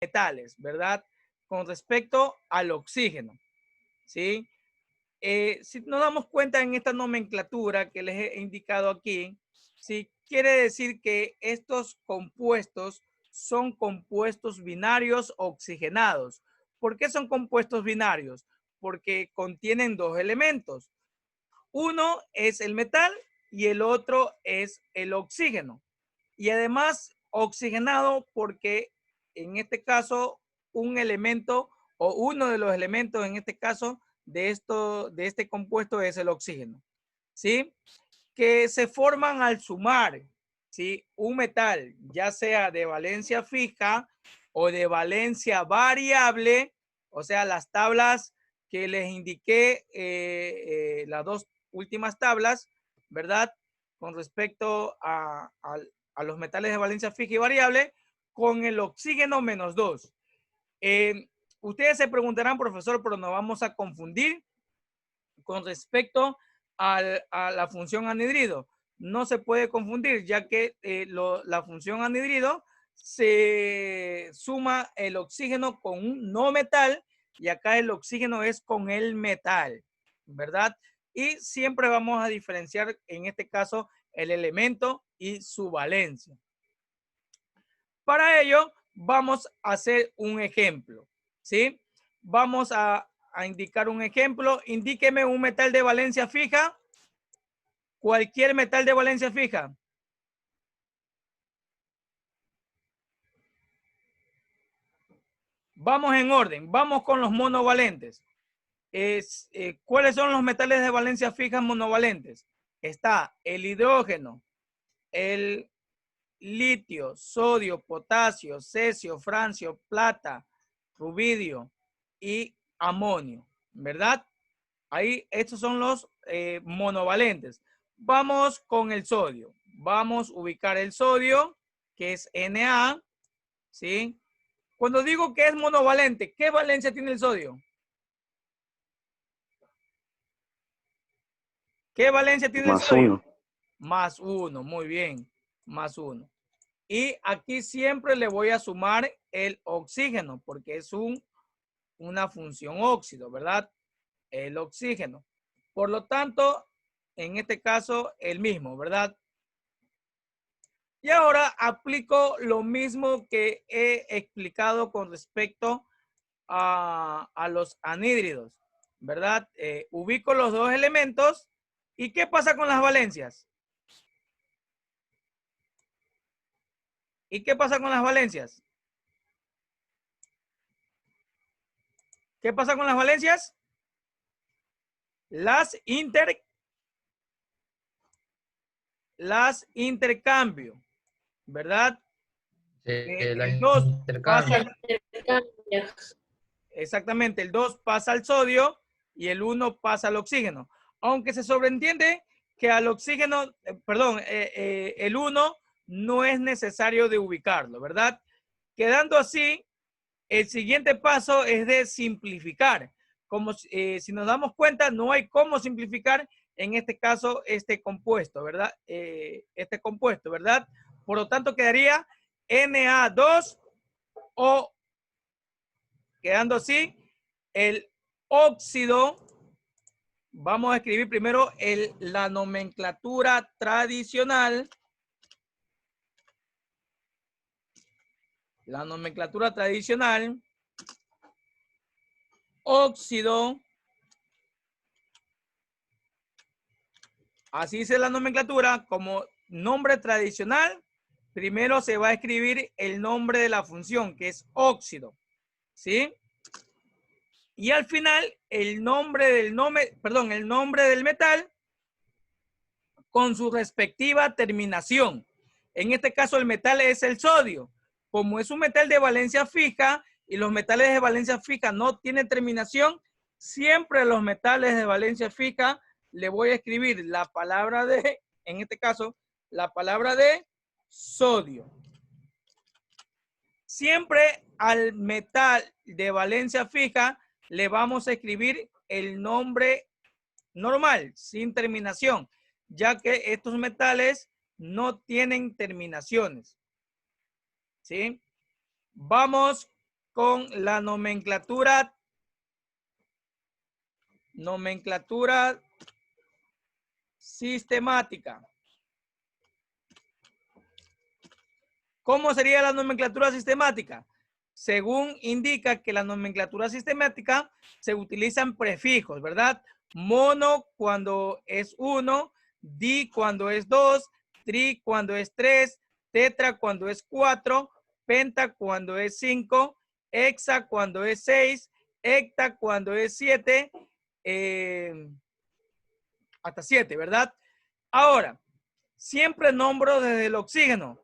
metales, ¿verdad? Con respecto al oxígeno, ¿sí? Si nos damos cuenta en esta nomenclatura que les he indicado aquí, ¿sí? Quiere decir que estos compuestos son compuestos binarios oxigenados. ¿Por qué son compuestos binarios? Porque contienen dos elementos. Uno es el metal y el otro es el oxígeno. Y además oxigenado porque en este caso un elemento o uno de los elementos en este caso de este compuesto es el oxígeno, ¿sí? Que se forman al sumar, ¿sí? Un metal, ya sea de valencia fija o de valencia variable, o sea, las tablas que les indiqué, las dos últimas tablas, ¿verdad? Con respecto a los metales de valencia fija y variable, con el oxígeno menos 2. Ustedes se preguntarán, profesor, pero nos vamos a confundir con respecto a la función anhidrido. No se puede confundir, ya que la función anhidrido se suma el oxígeno con un no metal y acá el oxígeno es con el metal, ¿verdad? Y siempre vamos a diferenciar en este caso el elemento y su valencia. Para ello vamos a hacer un ejemplo, ¿sí? Vamos a indicar un ejemplo. Indíqueme un metal de valencia fija. Cualquier metal de valencia fija. Vamos en orden. Vamos con los monovalentes. ¿Cuáles son los metales de valencia fija monovalentes? Está el hidrógeno, el litio, sodio, potasio, cesio, francio, plata, rubidio y amonio, ¿verdad? Ahí estos son los monovalentes. Vamos con el sodio. Vamos a ubicar el sodio, que es Na, ¿sí? Cuando digo que es monovalente, ¿qué valencia tiene el sodio? ¿Qué valencia tiene el Más sodio? uno. Más uno, muy bien, más uno. Y aquí siempre le voy a sumar el oxígeno, porque es una función óxido, ¿verdad? El oxígeno. Por lo tanto, en este caso, el mismo, ¿verdad? Y ahora aplico lo mismo que he explicado con respecto a los anhídridos, ¿verdad? Ubico los dos elementos. ¿Y qué pasa con las valencias? ¿Y qué pasa con las valencias? ¿Qué pasa con las valencias? Las intercambio, ¿verdad? Las El 2 pasa intercambios. exactamente, el 2 pasa al sodio y el 1 pasa al oxígeno. Aunque se sobreentiende que al oxígeno, el 1 no es necesario de ubicarlo, ¿verdad? Quedando así, el siguiente paso es de simplificar. Como si nos damos cuenta, no hay cómo simplificar en este caso este compuesto, ¿verdad? Este compuesto, ¿verdad? Por lo tanto, quedaría Na2O, quedando así, el óxido. Vamos a escribir primero la nomenclatura tradicional. La nomenclatura tradicional. Óxido. Así dice la nomenclatura. Como nombre tradicional, primero se va a escribir el nombre de la función, que es óxido. ¿Sí? Y al final, el nombre del metal con su respectiva terminación. En este caso, el metal es el sodio. Como es un metal de valencia fija y los metales de valencia fija no tienen terminación, siempre los metales de valencia fija le voy a escribir la palabra de, en este caso, la palabra de sodio. Siempre al metal de valencia fija le vamos a escribir el nombre normal, sin terminación, ya que estos metales no tienen terminaciones. ¿Sí? Vamos con la nomenclatura sistemática. ¿Cómo sería la nomenclatura sistemática? Según indica que la nomenclatura sistemática se utilizan prefijos, ¿verdad? Mono cuando es 1, di cuando es 2, tri cuando es 3, tetra cuando es 4, penta cuando es 5, hexa cuando es 6, hecta cuando es 7, hasta 7, ¿verdad? Ahora, siempre nombro desde el oxígeno.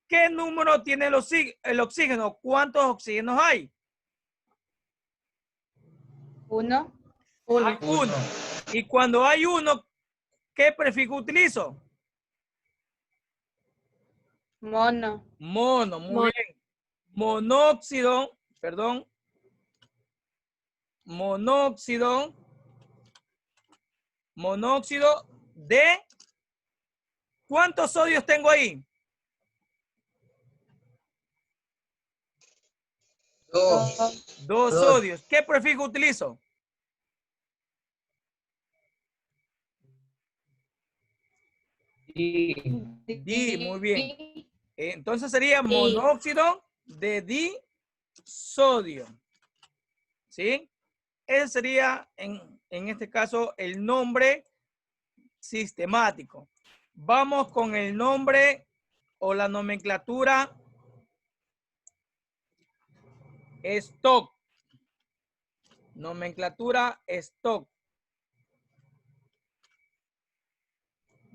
¿Qué número tiene el oxígeno? ¿Cuántos oxígenos hay? 1. Hay 1. Y cuando hay 1, ¿qué prefijo utilizo? Mono. Mono, muy bien. Monóxido, perdón. Monóxido de... ¿Cuántos sodios tengo ahí? 2. 2 sodios. ¿Qué prefijo utilizo? Di, muy bien. Entonces sería monóxido de disodio. ¿Sí? Ese sería, en este caso, el nombre sistemático. Vamos con el nombre o la nomenclatura stock. Nomenclatura stock.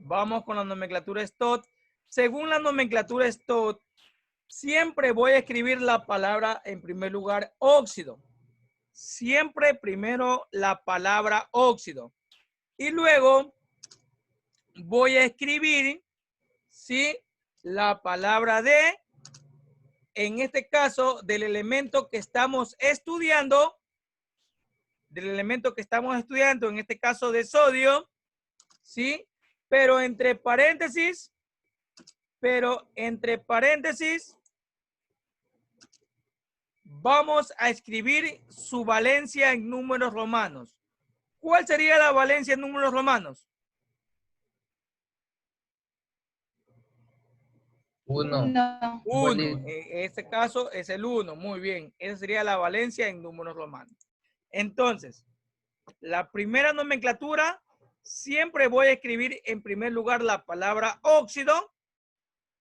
Vamos con la nomenclatura stock. Según la nomenclatura stock, siempre voy a escribir la palabra en primer lugar óxido. Siempre primero la palabra óxido. Y luego voy a escribir, ¿sí?, la palabra de, en este caso, del elemento que estamos estudiando, en este caso de sodio, ¿sí? Pero entre paréntesis, vamos a escribir su valencia en números romanos. ¿Cuál sería la valencia en números romanos? 1. 1. En este caso es el 1. Muy bien. Esa sería la valencia en números romanos. Entonces, la primera nomenclatura, siempre voy a escribir en primer lugar la palabra óxido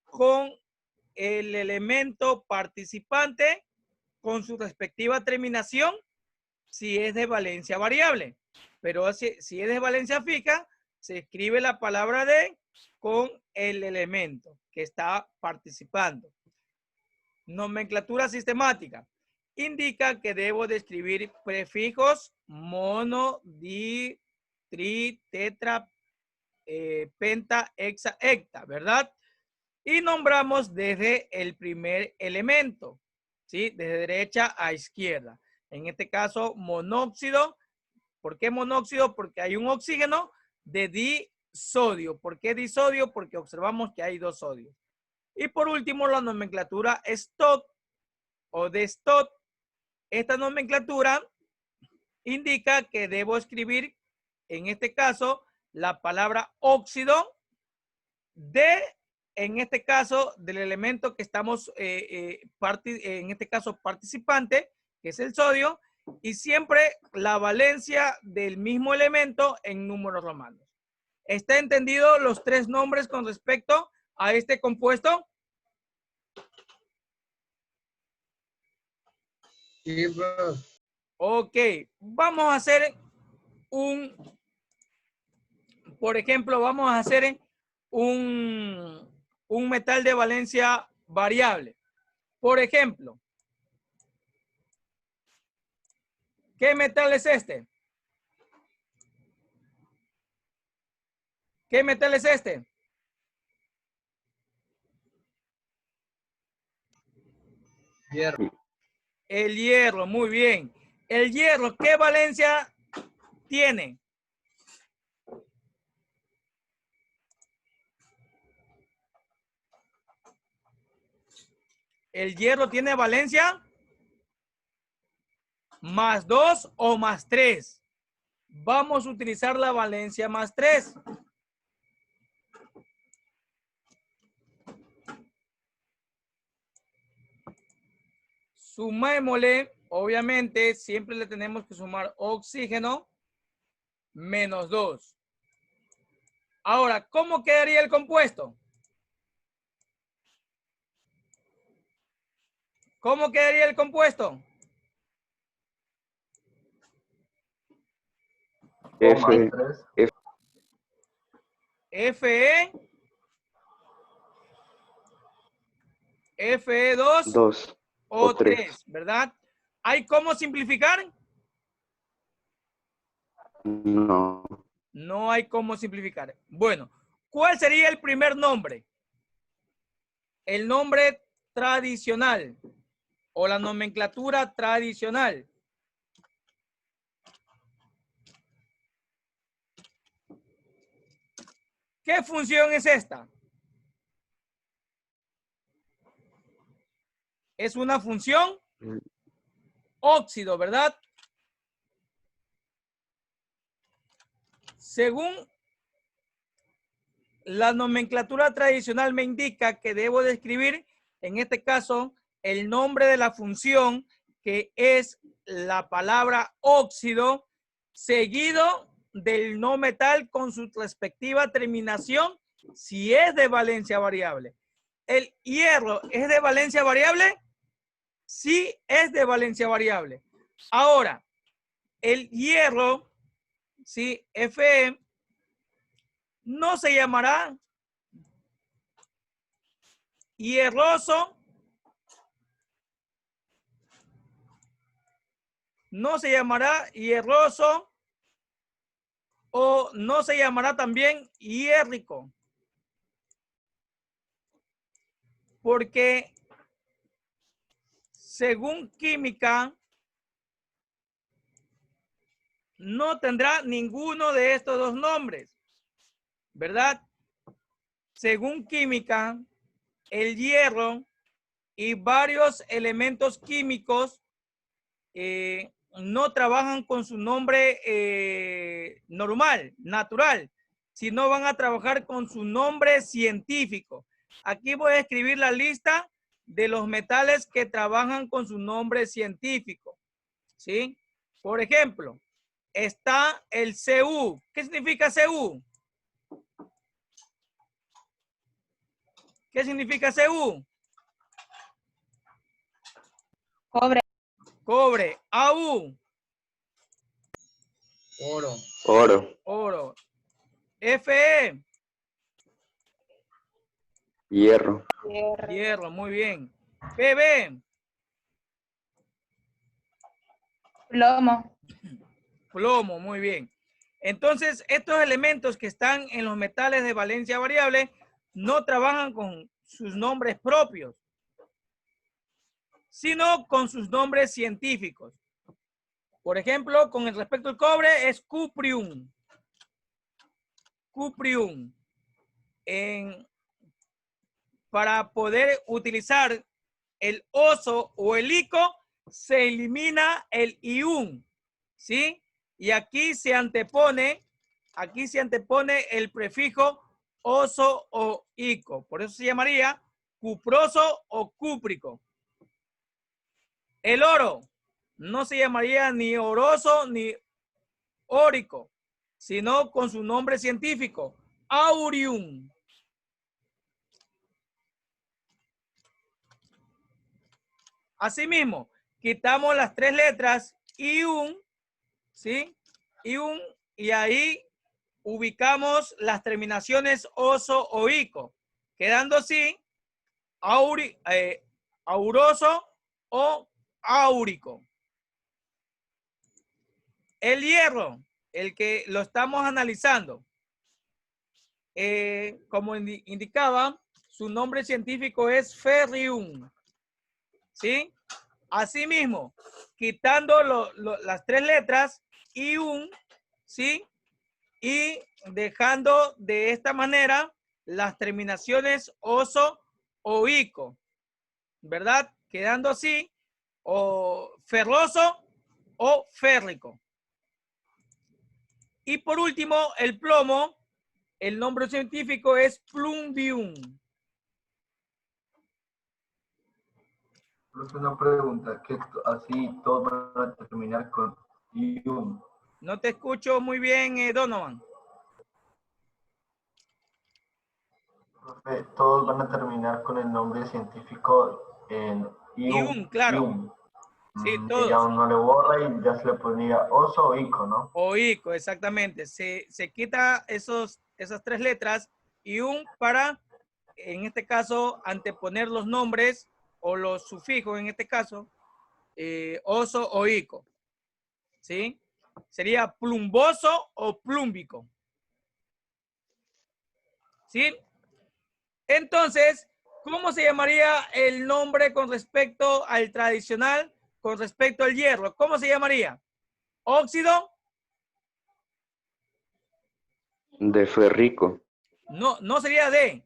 con el elemento participante con su respectiva terminación si es de valencia variable. Pero si es de valencia fija, se escribe la palabra de con el elemento que está participando. Nomenclatura sistemática. Indica que debo de escribir prefijos mono, di, tri, tetra, penta, hexa, hecta, ¿verdad? Y nombramos desde el primer elemento, ¿sí? Desde derecha a izquierda. En este caso, monóxido. ¿Por qué monóxido? Porque hay un oxígeno de disodio. ¿Por qué disodio? Porque observamos que hay 2 sodios. Y por último, la nomenclatura stock o de stock. Esta nomenclatura indica que debo escribir, en este caso, la palabra óxido de, en este caso, del elemento que estamos, en este caso, participante, que es el sodio, y siempre la valencia del mismo elemento en números romanos. ¿Está entendido los 3 nombres con respecto a este compuesto? Sí, bro. Ok, vamos a hacer por ejemplo, vamos a hacer un metal de valencia variable. Por ejemplo, ¿qué metal es este? ¿Qué metal es este? Hierro. El hierro, muy bien. El hierro, ¿qué valencia tiene? El hierro tiene valencia más 2 o más 3. Vamos a utilizar la valencia más 3. Sumémosle, obviamente, siempre le tenemos que sumar oxígeno menos 2. Ahora, ¿cómo quedaría el compuesto? ¿Cómo quedaría el compuesto? F, Fe, Fe2 2 o 3, ¿verdad? ¿Hay cómo simplificar? No. No hay cómo simplificar. Bueno, ¿cuál sería el primer nombre? El nombre tradicional o la nomenclatura tradicional. ¿Qué función es esta? Es una función óxido, ¿verdad? Según la nomenclatura tradicional me indica que debo describir, en este caso, el nombre de la función, que es la palabra óxido, seguido del no metal con su respectiva terminación, si es de valencia variable. ¿El hierro es de valencia variable? Sí, es de valencia variable. Ahora, el hierro, sí, Fe, no se llamará hierroso, no se llamará hierroso o no se llamará también hierrico, porque según química no tendrá ninguno de estos dos nombres, ¿verdad? Según química, el hierro y varios elementos químicos no trabajan con su nombre normal, natural, sino van a trabajar con su nombre científico. Aquí voy a escribir la lista de los metales que trabajan con su nombre científico, ¿sí? Por ejemplo, está el Cu. ¿Qué significa Cu? ¿Qué significa Cu? Cobre. Cobre. Au. Oro. Oro. Oro. Fe. Hierro. Hierro, muy bien. Pb. Plomo. Plomo, muy bien. Entonces, estos elementos que están en los metales de valencia variable no trabajan con sus nombres propios, sino con sus nombres científicos. Por ejemplo, con el respecto al cobre es cuprium. Cuprium. Para poder utilizar el oso o el ico, se elimina el iun, ¿sí? Y aquí se antepone el prefijo oso o ico. Por eso se llamaría cuproso o cúprico. El oro no se llamaría ni oroso ni órico, sino con su nombre científico, aurium. Asimismo, quitamos las tres letras iun, ¿sí? Iun, y ahí ubicamos las terminaciones oso o ico, quedando así auroso o áurico. El hierro, el que lo estamos analizando, como indicaba, su nombre científico es ferrium, ¿sí? Asimismo, quitando las tres letras iun, ¿sí? Y dejando de esta manera las terminaciones oso o ico, ¿verdad? Quedando así, o ferroso o férrico. Y por último, el plomo, el nombre científico es plumbium. Es una pregunta, que así todos van a terminar con ium. No te escucho muy bien, Donovan. Profe, todos van a terminar con el nombre científico en Ium, claro. Ium. Sí, Ya todos. uno le borra y ya se le ponía oso o ico, ¿no? O ico, exactamente. Se quita esas tres letras y un para, en este caso, anteponer los nombres o los sufijos, en este caso, oso o ico. ¿Sí? Sería plumboso o plúmbico. ¿Sí? Entonces, ¿cómo se llamaría el nombre con respecto al tradicional, con respecto al hierro? ¿Cómo se llamaría? ¿Óxido? De ferrico. No, no sería D.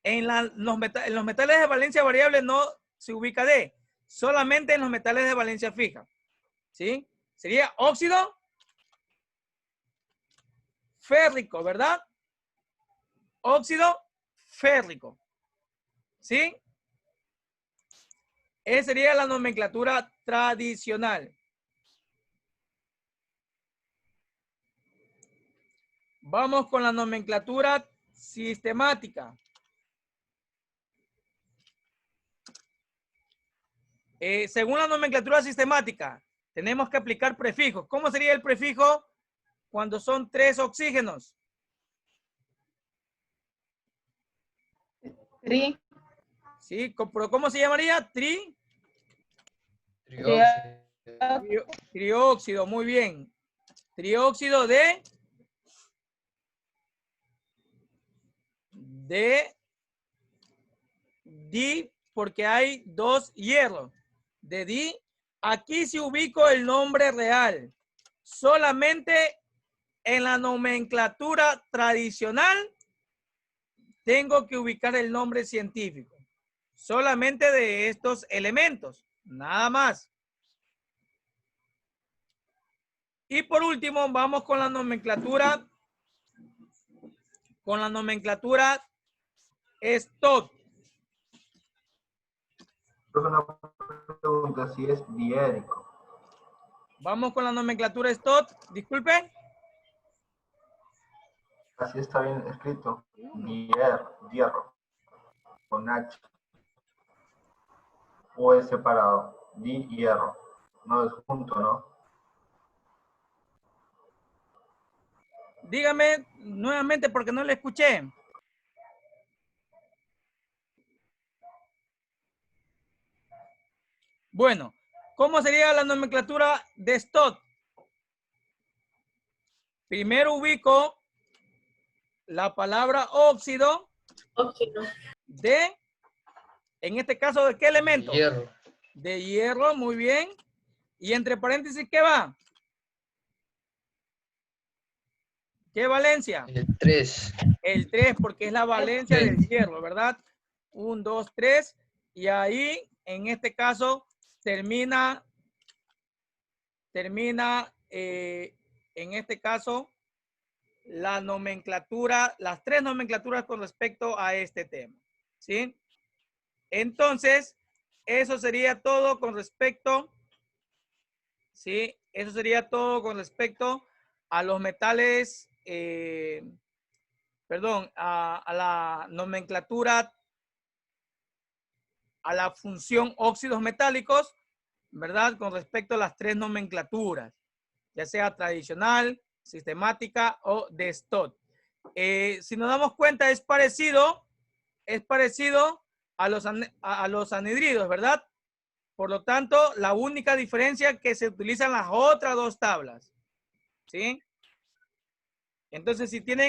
En los metales de valencia variable no se ubica D. Solamente en los metales de valencia fija. ¿Sí? Sería óxido férrico, ¿verdad? Óxido férrico. ¿Sí? Esa sería la nomenclatura tradicional. Vamos con la nomenclatura sistemática. Según la nomenclatura sistemática, tenemos que aplicar prefijos. ¿Cómo sería el prefijo cuando son 3 oxígenos? Tri. ¿Sí? ¿Pero cómo se llamaría? Trióxido. Trióxido, muy bien. Trióxido de di, porque hay 2 hierros. De di, aquí se ubico el nombre real. Solamente en la nomenclatura tradicional tengo que ubicar el nombre científico. Solamente de estos elementos, nada más. Y por último, vamos con la nomenclatura. Con la nomenclatura STOT. Es una pregunta si es diérico. Vamos con la nomenclatura STOT. Disculpen. Así está bien escrito. Hierro. Con H. O es separado. Hierro. No es junto, ¿no? Dígame nuevamente porque no le escuché. Bueno, ¿cómo sería la nomenclatura de STOT? Primero ubico la palabra óxido. De, en este caso, ¿de qué elemento? Hierro. De hierro, muy bien. Y entre paréntesis, ¿qué va? ¿Qué valencia? El 3. El 3, porque es la valencia del hierro, ¿verdad? 1, 2, 3. Y ahí, en este caso, termina, en este caso, la nomenclatura, las 3 nomenclaturas con respecto a este tema. ¿Sí? Entonces, eso sería todo con respecto, ¿sí? Eso sería todo con respecto a los metales, perdón, a la nomenclatura, a la función óxidos metálicos, ¿verdad? Con respecto a las 3 nomenclaturas, ya sea tradicional, sistemática o de STOT. Si nos damos cuenta, es parecido a los anhidridos, ¿verdad? Por lo tanto, la única diferencia es que se utilizan las otras 2 tablas, ¿sí? Entonces, si tienen